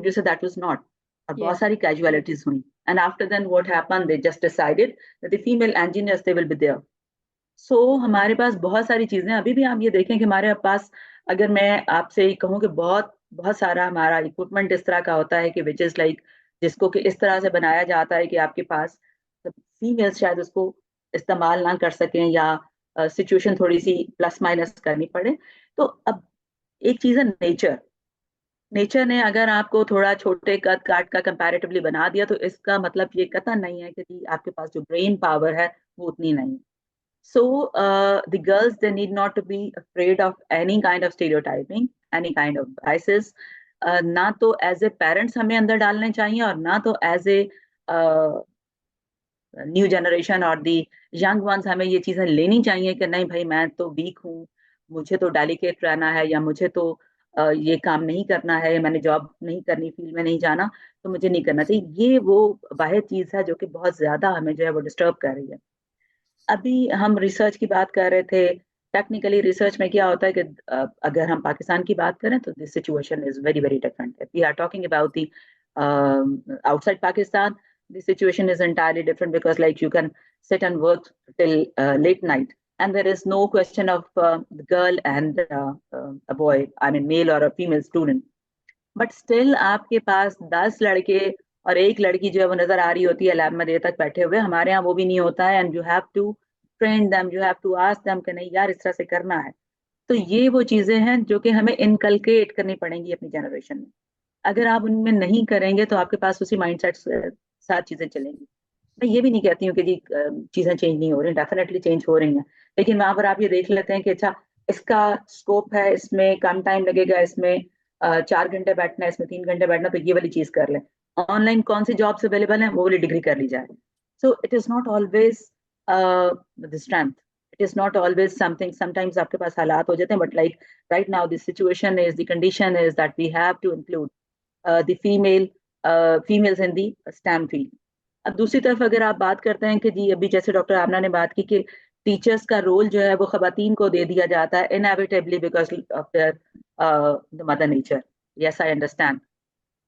you said that was not. और Yeah. बहुत सारी casualties हुई. And after then what happened? They just decided that the female engineers they will be there. So हमारे पास बहुत सारी चीजें अभी भी आप ये देखें कि हमारे पास अगर मैं आपसे कहूँ कि बहुत बहुत सारा हमारा इक्विपमेंट इस तरह का होता है कि विच इज लाइक जिसको कि इस तरह से बनाया जाता है कि आपके पास फीमेल्स शायद उसको इस्तेमाल ना कर सकें या सिचुएशन थोड़ी सी प्लस माइनस करनी पड़े. तो अब एक चीज है नेचर. नेचर ने अगर आपको थोड़ा छोटे कद काट का कंपैरेटिवली बना दिया तो इसका मतलब ये कतई नहीं है कि आपके पास जो ब्रेन पावर है वो उतनी नहीं. So the girls they need not to be afraid of any kind of stereotyping, any kind of biases. ना तो as a parents हमें अंदर डालने चाहिए और ना तो as a न्यू जनरेशन और दी यंग वंस हमें ये चीजें लेनी चाहिए कि नहीं भाई मैं तो वीक हूँ, मुझे तो डेलिकेट रहना है या मुझे तो ये काम नहीं करना है, मैंने जॉब नहीं करनी, फील्ड में नहीं जाना तो मुझे नहीं करना चाहिए. ये वो बाह्य चीज है जो कि बहुत ज्यादा हमें जो है वो डिस्टर्ब कर रही है. अभी हम रिसर्च की बात कर रहे थे. टेक्निकली रिसर्च में क्या होता है कि अगर हम पाकिस्तान की बात करें तो this situation is very very different. We are talking about the outside Pakistan the situation is entirely different because like you can sit and work till late night and there is no question of the girl and a boy, I mean male or a female student, but still आपके पास 10 लड़के और एक लड़की जो है वो नजर आ रही होती है लैब में देर तक बैठे हुए. हमारे यहाँ वो भी नहीं होता है and you have to train them, you have to ask them कि नहीं यार इस तरह से करना है. तो ये वो चीजें हैं जो कि हमें इनकलकेट करनी पड़ेंगी अपनी जनरेशन में. अगर आप उनमें नहीं करेंगे तो आपके पास उसी माइंडसेट से साथ चीजें चलेंगी. मैं ये भी नहीं कहती हूँ कि जी चीजें चेंज नहीं हो रही, डेफिनेटली चेंज हो रही हैं, लेकिन वहां पर आप ये देख लेते हैं कि अच्छा इसका स्कोप है, इसमें कम टाइम लगेगा, इसमें 4 घंटे बैठना है, इसमें 3 घंटे बैठना, तो ये वाली चीज कर लें. ऑनलाइन कौन सी जॉब्स अवेलेबल है वो वाली डिग्री कर ली जाए. So it is not always the strength, it is not always something. Sometimes आपके पास हालात हो जाते हैं but like right now the situation is, the condition is that we have to include the females in the STEM field. अब दूसरी तरफ अगर आप बात करते हैं कि जी अभी जैसे डॉक्टर आमना ने बात की कि टीचर्स का रोल जो है वो खवातीन को दे दिया जाता है inevitably because of their the mother nature. Yes I understand,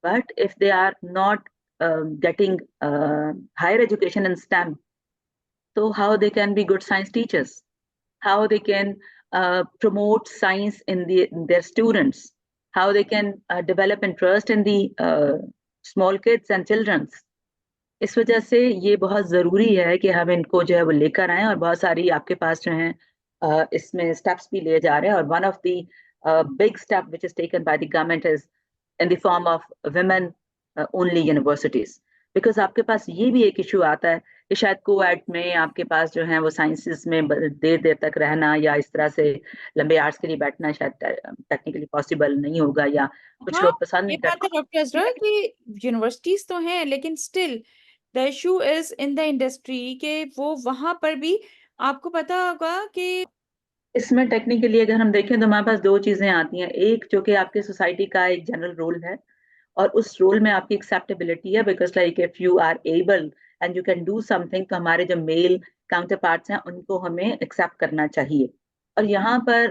but if they are not getting higher education in STEM, so how they can be good science teachers, how they can promote science in their students, how they can develop interest in the small kids and children's. इस वजह से ये बहुत ज़रूरी है कि हम इनको जो है वो लेकर आएं और बहुत सारी आपके पास जो हैं इसमें स्टेप्स भी लिए जा रहे हैं. और one of the big step which is taken by the government is in the form of women only universities. Because आपके पास ये भी एक इशू आता है कि शायद कोएड में आपके पास जो है वो साइंसेस में देर देर तक रहना या इस तरह से लंबे आवर्स के लिए बैठना शायद टेक्निकली पॉसिबल नहीं होगा या कुछ हाँ, लोग पसंद ये नहीं बात है करते. डॉक्टर अजरा कि यूनिवर्सिटीज तो हैं लेकिन still the issue is in the industry के वो वहां पर भी आपको पता होगा कि इसमें टेक्निकली अगर हम देखें तो हमारे पास दो चीजें आती हैं. एक जो कि आपकी सोसाइटी का एक जनरल रोल है और उस रोल में आपकी एक्सेप्टेबिलिटी है because like if you are able and you can do something तो हमारे जो मेल काउंटर पार्ट्स हैं उनको हमें एक्सेप्ट करना चाहिए. और यहाँ पर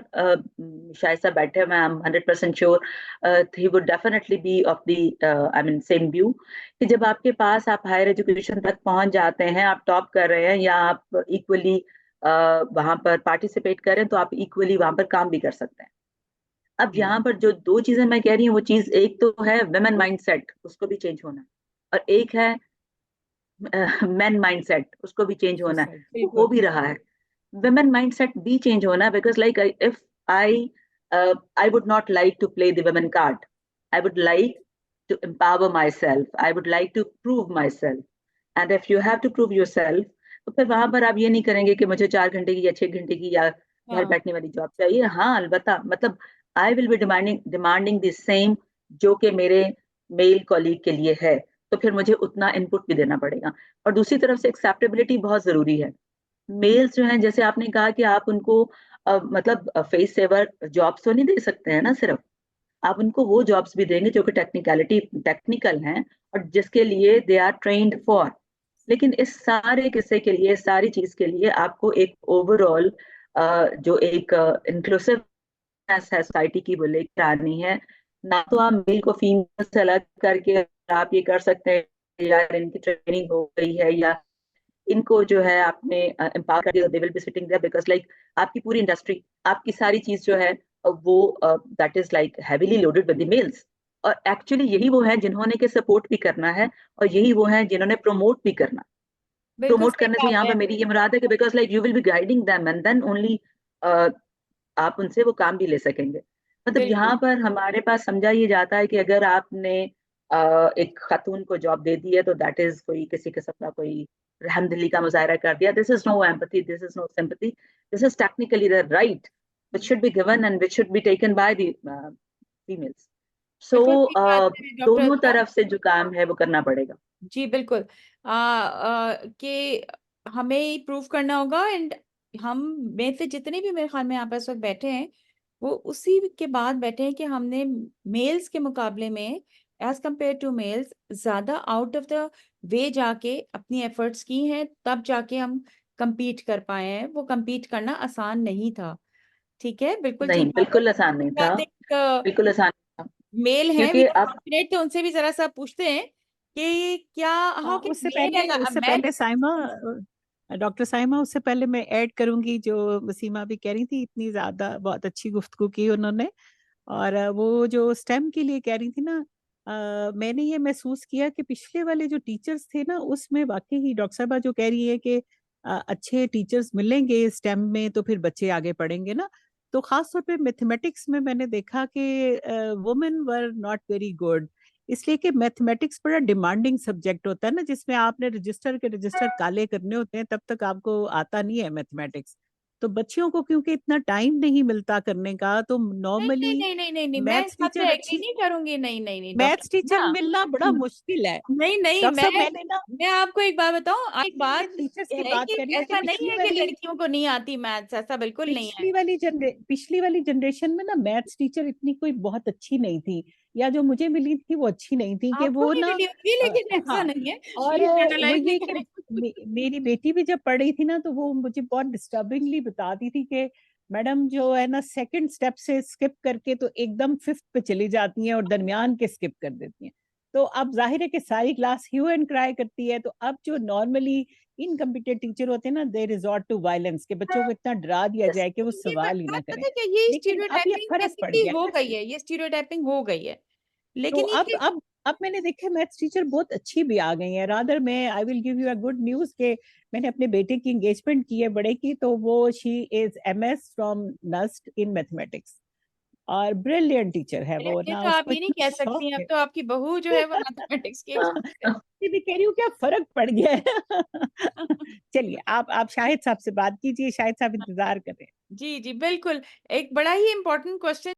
शायद साहब बैठे हुए हैं, I am 100% sure he would definitely be of the I mean same view कि जब आपके पास आप हायर एजुकेशन तक पहुंच जाते हैं, आप टॉप कर रहे हैं या आप इक्वली वहां पर पार्टिसिपेट करें तो आप इक्वली वहां पर काम भी कर सकते हैं. अब यहाँ पर जो दो चीजें मैं कह रही हूँ वो चीज एक तो है वुमेन माइंडसेट, उसको भी चेंज होना है, और एक है मेन माइंडसेट, उसको भी चेंज होना है. तो हो भी रहा है. women mindset be change hona because like if I would not like to play the women card. I would like to empower myself. I would like to prove myself. And if you have to prove yourself, तो फिर वहां पर आप ये नहीं करेंगे कि मुझे 4 घंटे की या 6 घंटे की या घर बैठने वाली जॉब चाहिए. हाँ अलबत्ता मतलब I will be demanding the same जो कि मेरे मेल कॉलीग के लिए है, तो फिर मुझे उतना इनपुट भी देना पड़ेगा. और दूसरी तरफ से एक्सेप्टेबिलिटी बहुत जरूरी है. मेल्स जो हैं जैसे आपने कहा कि आप उनको मतलब फेस सेवर जॉब्स तो नहीं दे सकते हैं ना, सिर्फ आप उनको वो जॉब्स भी देंगे जो कि टेक्निकल हैं और जिसके लिए दे आर ट्रेन्ड फॉर. लेकिन इस सारे किस्से के लिए, सारी चीज के लिए आपको एक ओवरऑल जो एक इंक्लूसिव है सोसाइटी की वो लेकर आनी है. ना तो आप मेल को फीमेल से अलग करके आप ये कर सकते हैं, या इनकी ट्रेनिंग हो गई है, या इनको जो है आपने एम्पावर कर दिया, they will be sitting there, because like आपकी पूरी इंडस्ट्री, आपकी सारी चीज जो है वो that is like heavily loaded with the males. और एक्चुअली यही वो है जिन्होंने के सपोर्ट भी करना है, और यही वो है जिन्होंने प्रमोट भी करना। बिल्कुल प्रमोट सही करने से बात यहाँ है। पे मेरी ये मुराद है कि because like you will be guiding them and then only आप उनसे वो काम भी ले सकेंगे। मतलब बिल्कुल यहाँ पर हमारे पास समझा ये जाता है कि अगर आपने एक खातून को जॉब दे दी है तो दैट इज कोई किसी किस्म का कोई रहमदिली का मुजाहरा कर दिया। This is no empathy, this is no sympathy, this is technically the right which should be given and which should be taken by the females. So बिल्कुल सही बात है डॉक्टर दोनों अता। तरफ से जो काम है वो करना पड़ेगा। जी बिल्कुल। कि हमें प्रूव करना होगा, एंड हम में से जितने भी मेरे ख्याल में यहाँ पर इस वक्त बैठे हैं, वो उसी के बाद बैठे हैं कि हमने मेल्स के मुकाबले में, एज कंपेयर टू मेल्स, ज्यादा आउट ऑफ द वे जाके अपनी एफर्ट्स की हैं, तब जाके हम compete कर पाए हैं। वो compete करना आसान नहीं था। ठीक है, बिल्कुल नहीं, ठीक बात है। बिल्कुल आसान नहीं था, बात एक बिल्कुल आसान नहीं था। मेल है, वी क्योंकि आर अब फॉर्चुनेट, तो उनसे भी जरा सा पूछते हैं कि क्या, हाउ हाँ, कैन मेल एंड उससे मैन। पहले साइमा, डॉक्टर साइमा, उससे पहले मैं ऐड करूंगी जो वसीमा भी कह रही थी, इतनी ज्यादा बहुत अच्छी गुफ्तगू की उन्होंने। और वो जो स्टेम के लिए कह रही थी ना, मैंने ये महसूस किया कि पिछले वाले जो टीचर्स थे ना, उसमें वाकई ही डॉक्टर साहबा जो कह रही है कि अच्छे टीचर्स मिलेंगे स्टेम में तो फिर बच्चे आगे पढ़ेंगे ना। तो खास तौर पे मैथमेटिक्स में मैंने देखा कि women were not very good, इसलिए कि मैथमेटिक्स बड़ा डिमांडिंग सब्जेक्ट होता है ना, जिसमें आपने रजिस्टर के रजिस्टर काले करने होते हैं, तब तक आपको आता नहीं है मैथमेटिक्स। तो बच्चियों को क्योंकि इतना टाइम नहीं मिलता करने का, तो नहीं नहीं नॉर्मली नहीं नहीं नहीं नहीं, मैं इस मैथ्स बात टीचर पे एग्री अच्छी, नहीं करूंगी। नहीं नहीं नहीं डॉक्टर मैथ्स टीचर ना, मिलना बड़ा मुश्किल है। नहीं नहीं, डॉक्टर साहब मैंने ना, मैं आपको एक बात बताऊं, एक मैं बात टीचर्स की है बात कि कर रही हूँ कि ऐसा नहीं है कि लड़कियों को नहीं आती मैथ्स, ऐसा बिल्कुल नहीं है। पिछली वाली जनरेशन में ना मैथ्स टीचर इतनी कोई बहुत अच्छी नहीं थी, या जो मुझे मिली थी वो अच्छी नहीं थी, कि आपको वो नहीं ना मिली होगी, लेकिन ऐसा हाँ। नहीं है, और प्लीज वो जनरलाइज नहीं ये कि करें। मेरी बेटी भी जब पढ़ रही थी ना, तो वो मुझे बहुत डिस्टर्बिंगली बताती थी कि मैडम जो है ना, सेकंड स्टेप से स्किप करके तो एकदम फिफ्थ पे चली जाती हैं और दरमियान के स्किप कर देती हैं। तो अब जाहिर है कि सारी क्लास ह्यू एंड क्राई करती है। तो अब जो नॉर्मली इनकम्पिटेंट टीचर होते हैं ना, दे रिजॉर्ट टू वायलेंस, के बच्चों को इतना डरा दिया yes, जाए कि वो ये सवाल ही ना बात करें। पता है क्या, ये लेकिन अब ये स्टीरियोटाइपिंग फर्क पड़ बेसिकली गया हो है। गई है, ये स्टीरियोटाइपिंग हो गई है, तो लेकिन ये अब मैंने देखा मैथ्स टीचर बहुत अच्छी भी आ गई हैं। रादर मैं I will give you a good news के मैंने अपने बेटे की एंगेजमेंट की है बड़े की, तो वो she is MS from NUST in mathematics, और ब्रिलियंट टीचर है मेरे वो ये ना, तो आप उसको ये नहीं इतना कह शौक सकती, अब है। तो आपकी बहू जो है वो मैथमेटिक्स की expert है। ये भी कह रही हूँ क्या फर्क पड़ गया है। चलिए आप शाहिद साहब से बात कीजिए, शाहिद साहब इंतजार कर रहे हैं। जी जी बिल्कुल। एक बड़ा ही इम्पोर्टेंट क्वेश्चन